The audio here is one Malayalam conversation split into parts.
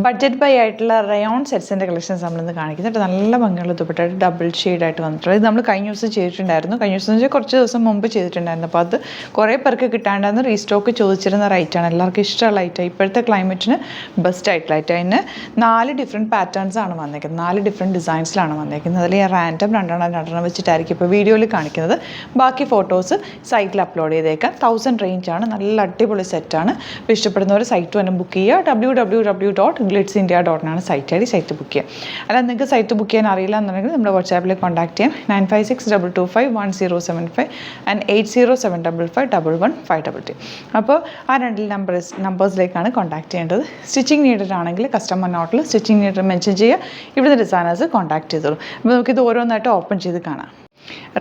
ബഡ്ജറ്റ് ബൈ ആയിട്ടുള്ള റയോൺ സെറ്റ്സിൻ്റെ കളക്ഷൻസ് നമ്മളിന്ന് കാണിക്കുന്നുണ്ട്. നല്ല ഭംഗിയുള്ള ദുപ്പട്ടയായിട്ട് ഡബിൾ ഷെയ്ഡായിട്ട് വന്നിട്ടുള്ളത്. ഇത് നമ്മൾ കഴിഞ്ഞ ദിവസം ചെയ്തിട്ടുണ്ടായിരുന്നു. കഴിഞ്ഞ ദിവസം വെച്ചാൽ കുറച്ച് ദിവസം മുമ്പ് ചെയ്തിട്ടുണ്ടായിരുന്നു. അപ്പോൾ അത് കുറേ പേർക്ക് കിട്ടാണ്ടായിരുന്നു. റീസ്റ്റോക്ക് ചോദിച്ചിരുന്ന റൈറ്റാണ്. എല്ലാവർക്കും ഇഷ്ടമുള്ള ഐറ്റം, ഇപ്പോഴത്തെ ക്ലൈമറ്റിന് ബെസ്റ്റ് ആയിട്ടുള്ള ഐറ്റം. അതിന് 4 ഡിഫറെൻറ്റ് പാറ്റേൺസാണ് വന്നേക്കുന്നത്, 4 ഡിഫറെൻറ്റ് ഡിസൈൻസിലാണ് വന്നേക്കുന്നത്. അതിൽ ഞാൻ റാൻഡം രണ്ടെണ്ണം വെച്ചിട്ടായിരിക്കും ഇപ്പോൾ വീഡിയോയിൽ കാണിക്കുന്നത്. ബാക്കി ഫോട്ടോസ് സൈറ്റിൽ അപ്ലോഡ് ചെയ്തേക്കാം. 1000 റേഞ്ചാണ്. നല്ല അടിപൊളി സെറ്റാണ്. അപ്പോൾ ഇഷ്ടപ്പെടുന്നവർ സൈറ്റ് തന്നെ ബുക്ക് ചെയ്യുക. www.glitzindia.com site I D. Site book ചെയ്യാം. അല്ല, നിങ്ങൾക്ക് സൈറ്റ് ബുക്ക് ചെയ്യാൻ അറിയില്ല എന്നുണ്ടെങ്കിൽ നമ്മുടെ വാട്സാപ്പിൽ കോൺടാക്ട് ചെയ്യാം. 9562251075 ആൻഡ് 8075551152. അപ്പോൾ ആ 2 നമ്പേഴ്സിലേക്കാണ് കോൺടാക്ട് ചെയ്യേണ്ടത്. സ്റ്റിച്ചിങ് നീഡഡ് ആണെങ്കിൽ കസ്റ്റമർ നോട്ടിൽ സ്റ്റിച്ചിങ് നീഡഡ് മെൻഷൻ ചെയ്യുക. ഇവിടുത്തെ ഡിസൈനേഴ്സ് കോൺടാക്ട് ചെയ്തോളൂ. അപ്പോൾ നമുക്കിത് ഓരോന്നായിട്ട് ഓപ്പൺ ചെയ്ത് കാണാം.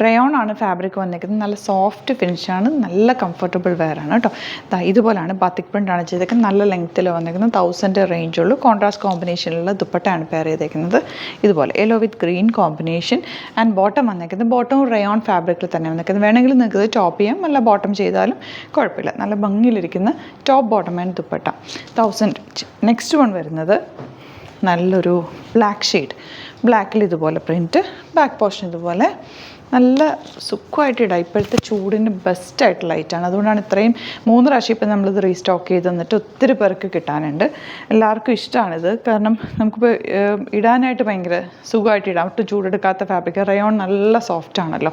റയോൺ ആണ് ഫാബ്രിക് വന്നിരിക്കുന്നത്. നല്ല സോഫ്റ്റ് ഫിനിഷാണ്, നല്ല കംഫർട്ടബിൾ വെയർ ആണ് കേട്ടോ. ഇതുപോലെയാണ് ബാത്തിക് പ്രിൻ്റ് ആണ് ചെയ്തേക്കുന്നത്. നല്ല ലെങ്ത്തിൽ വന്നിരിക്കുന്നത്. 1000 റേഞ്ചുള്ളൂ. കോൺട്രാസ്റ്റ് കോമ്പിനേഷനിലുള്ള ദുപ്പട്ടയാണ് പെയർ ചെയ്തേക്കുന്നത്. ഇതുപോലെ yellow with green combination. And bottom വന്നിരിക്കുന്നത് ബോട്ടം റയോൺ ഫാബ്രിക്കിൽ തന്നെ വന്നിരിക്കുന്നത്. വേണമെങ്കിൽ നിങ്ങൾക്ക് ഇത് ടോപ്പ് ചെയ്യാം, അല്ല ബോട്ടം ചെയ്താലും കുഴപ്പമില്ല. നല്ല ഭംഗിയിലിരിക്കുന്ന top bottom and dupatta 1000 range. Next one വരുന്നത് നല്ലൊരു ബ്ലാക്ക് ഷെയ്ഡ്. ബ്ലാക്കിൽ ഇതുപോലെ പ്രിൻറ്റ്, ബാക്ക് പോർഷൻ ഇതുപോലെ. നല്ല സുഖമായിട്ട് ഇടാം. ഇപ്പോഴത്തെ ചൂടിന് ബെസ്റ്റ് ആയിട്ടുള്ള ലൈറ്റാണ്. അതുകൊണ്ടാണ് ഇത്രയും 3 പ്രാവശ്യം ഇപ്പം നമ്മളിത് റീസ്റ്റോക്ക് ചെയ്ത് തന്നിട്ട് ഒത്തിരി പേർക്ക് കിട്ടാനുണ്ട്. എല്ലാവർക്കും ഇഷ്ടമാണിത്. കാരണം നമുക്കിപ്പോൾ ഇടാനായിട്ട് ഭയങ്കര സുഖമായിട്ട് ഇടാം. ഒട്ടും ചൂടെടുക്കാത്ത ഫാബ്രിക്. റയോൺ നല്ല സോഫ്റ്റ് ആണല്ലോ.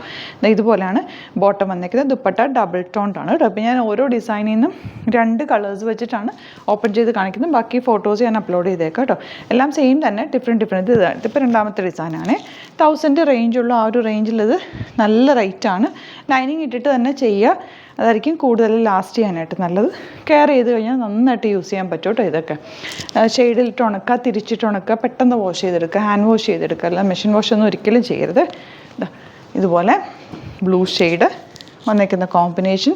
ഇതുപോലെയാണ് ബോട്ടം വന്നിരിക്കുന്നത്. ദുപ്പട്ട ഡബിൾ ടോൺഡ് ആണ് കേട്ടോ. അപ്പോൾ ഞാൻ ഓരോ ഡിസൈനിൽ നിന്നും 2 കളേഴ്സ് വെച്ചിട്ടാണ് ഓപ്പൺ ചെയ്ത് കാണിക്കുന്നത്. ബാക്കി ഫോട്ടോസ് ഞാൻ അപ്ലോഡ് ചെയ്തേക്കാം കേട്ടോ. എല്ലാം സെയിം തന്നെ, ഡിഫറെൻറ്റ് ഇതാണ്. ഇതിപ്പോൾ 2ാമത്തെ ഡിസൈനാണ്. 1000 റേഞ്ചുള്ള ആ ഒരു റേഞ്ചിലത് നല്ല റേറ്റാണ്. ലൈനിങ് ഇട്ടിട്ട് തന്നെ ചെയ്യുക. അതായിരിക്കും കൂടുതൽ ലാസ്റ്റ് ചെയ്യാനായിട്ട് നല്ലത്. കെയർ ചെയ്ത് കഴിഞ്ഞാൽ നന്നായിട്ട് യൂസ് ചെയ്യാൻ പറ്റും കേട്ടോ. ഇതൊക്കെ ഷെയ്ഡിലിട്ട് ഉണക്കുക, തിരിച്ചിട്ട് ഉണക്കുക, പെട്ടെന്ന് വാഷ് ചെയ്തെടുക്കുക, ഹാൻഡ് വാഷ് ചെയ്തെടുക്കുക. അല്ല മെഷീൻ വാഷ് ഒന്നും ഒരിക്കലും ചെയ്യരുത്. ഇതുപോലെ ബ്ലൂ ഷെയ്ഡ് വന്നേക്കുന്ന കോമ്പിനേഷൻ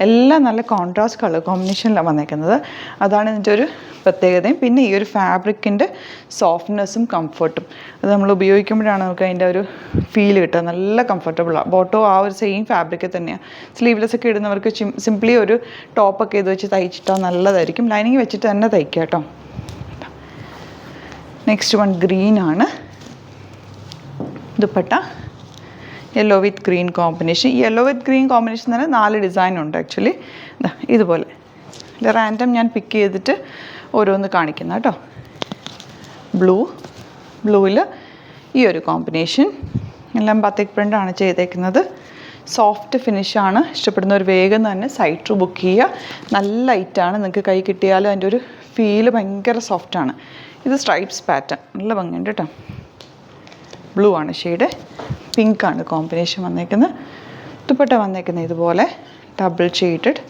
എല്ലാം നല്ല കോൺട്രാസ്റ്റ് കളർ കോമ്പിനേഷനിലാണ് വന്നേക്കുന്നത്. അതാണ് ഇതിൻ്റെ ഒരു പ്രത്യേകതയും. പിന്നെ ഈ ഒരു ഫാബ്രിക്കിൻ്റെ സോഫ്റ്റ്നെസ്സും കംഫർട്ടും അത് നമ്മൾ ഉപയോഗിക്കുമ്പോഴാണ് നമുക്ക് അതിൻ്റെ ഒരു ഫീൽ കിട്ടുക. നല്ല കംഫർട്ടബിളാണ്. ബോട്ടോ ആ ഒരു സെയിം ഫാബ്രിക്ക് തന്നെയാണ്. സ്ലീവ്ലെസ് ഒക്കെ ഇടുന്നവർക്ക് സിംപ്ലി ഒരു ടോപ്പൊക്കെ ഇത് വെച്ച് തയ്ച്ചിട്ടാൽ നല്ലതായിരിക്കും. ലൈനിങ് വെച്ചിട്ട് തന്നെ തയ്ക്കുക കേട്ടോ. നെക്സ്റ്റ് വൺ ഗ്രീനാണ് dupatta. Yellow with green combination. Yellow with green combination തന്നെ 4 ഡിസൈൻ ഉണ്ട് ആക്ച്വലി. ഇതുപോലെ റാൻഡം ഞാൻ പിക്ക് ചെയ്തിട്ട് ഓരോന്ന് കാണിക്കുന്ന കേട്ടോ. ബ്ലൂവിൽ ഈ ഒരു കോമ്പിനേഷൻ. എല്ലാം ബാത്തിക് പ്രിൻ്റാണ് ചെയ്തേക്കുന്നത്. സോഫ്റ്റ് ഫിനിഷാണ്. ഇഷ്ടപ്പെടുന്നവർ വേഗം തന്നെ സൈറ്റ് ബുക്ക് ചെയ്യുക. നല്ല ലൈറ്റാണ്. നിങ്ങൾക്ക് കൈ കിട്ടിയാലും അതിൻ്റെ ഒരു ഫീല് ഭയങ്കര സോഫ്റ്റാണ്. ഇത് സ്ട്രൈപ്സ് പാറ്റേൺ, നല്ല ഭംഗിയുണ്ട് കേട്ടോ. ബ്ലൂ ആണ് ഷെയ്ഡ്. പിങ്കാണ് കോമ്പിനേഷൻ വന്നേക്കുന്നത്. ദുപ്പട്ട വന്നേക്കുന്നത് ഇതുപോലെ double shaded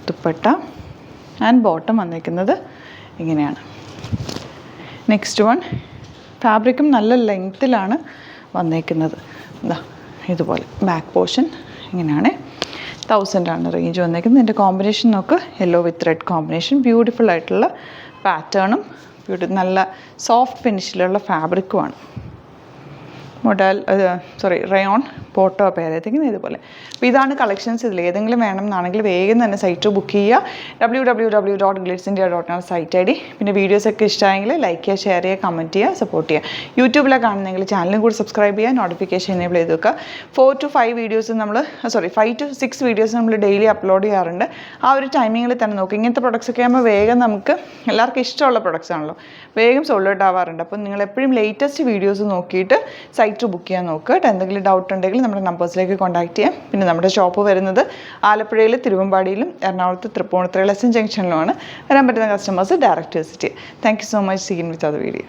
dupatta. And bottom വന്നേക്കുന്നത് ഇങ്ങനെയാണ്. നെക്സ്റ്റ് വൺ ഫാബ്രിക്കും നല്ല ലെങ്ത്തിലാണ് വന്നേക്കുന്നത്. ഇതുപോലെ ബാക്ക് പോർഷൻ ഇങ്ങനെയാണ്. 1000 റേഞ്ച് വന്നേക്കുന്നത്. ഇതിൻ്റെ കോമ്പിനേഷൻ നോക്ക്. Yellow with red combination. Beautiful ആയിട്ടുള്ള പാറ്റേണും നല്ല സോഫ്റ്റ് ഫിനിഷിലുള്ള ഫാബ്രിക്കുമാണ്. റയോൺ ബോട്ടോ പെയർ ചെയ്തിരിക്കുന്നത് ഇതുപോലെ. അപ്പോൾ ഇതാണ് കളക്ഷൻസ്. ഇതിൽ ഏതെങ്കിലും വേണം എന്നാണെങ്കിൽ വേഗം തന്നെ സൈറ്റ് ബുക്ക് ചെയ്യുക. www.glitzindia.com site I D. പിന്നെ വീഡിയോസൊക്കെ ഇഷ്ടമായെങ്കിൽ ലൈക്ക് ചെയ്യുക, ഷെയർ ചെയ്യുക, കമൻറ്റ് ചെയ്യുക, സപ്പോർട്ട് ചെയ്യുക. യൂട്യൂബിലാണ് കാണുന്നെങ്കിൽ ചാനലും കൂടി സബ്സ്ക്രൈബ് ചെയ്യുക, നോട്ടിഫിക്കേഷൻ എനേബിൾ ചെയ്ത് വെക്കുക. 4 to 5 videos five to six videos നമ്മൾ ഡെയിലി അപ്ലോഡ് ചെയ്യാറുണ്ട്. ആ ഒരു ടൈമിങ്ങിൽ തന്നെ നോക്കുക. ഇങ്ങനത്തെ പ്രൊഡക്ട്സൊക്കെ ആകുമ്പോൾ വേഗം നമുക്ക് എല്ലാവർക്കും ഇഷ്ടമുള്ള പ്രൊഡക്ട്സ് ആണല്ലോ, വേഗം സോൾഡ് ഔട്ട് ആവാറുണ്ട്. അപ്പോൾ നിങ്ങൾ എപ്പോഴും ലേറ്റസ്റ്റ് വീഡിയോസ് നോക്കിയിട്ട് സൈറ്റ് ബുക്ക് ചെയ്യാൻ നോക്കുക. എന്തെങ്കിലും ഡൗട്ട് ഉണ്ടെങ്കിൽ നമ്മുടെ നമ്പേഴ്സിലേക്ക് കോൺടാക്ട് ചെയ്യാം. പിന്നെ നമ്മുടെ ഷോപ്പ് വരുന്നത് ആലപ്പുഴയിൽ, തിരുവമ്പാടിയിലും, എറണാകുളത്ത് തൃപ്പൂണിത്തുറ ലെസൺ ജംഗ്ഷനിലുമാണ്. വരാൻ പറ്റുന്ന കസ്റ്റമേഴ്സ് ഡയറക്റ്റ് വിസിറ്റ് ചെയ്യുക. Thank you so much. Seen with other video.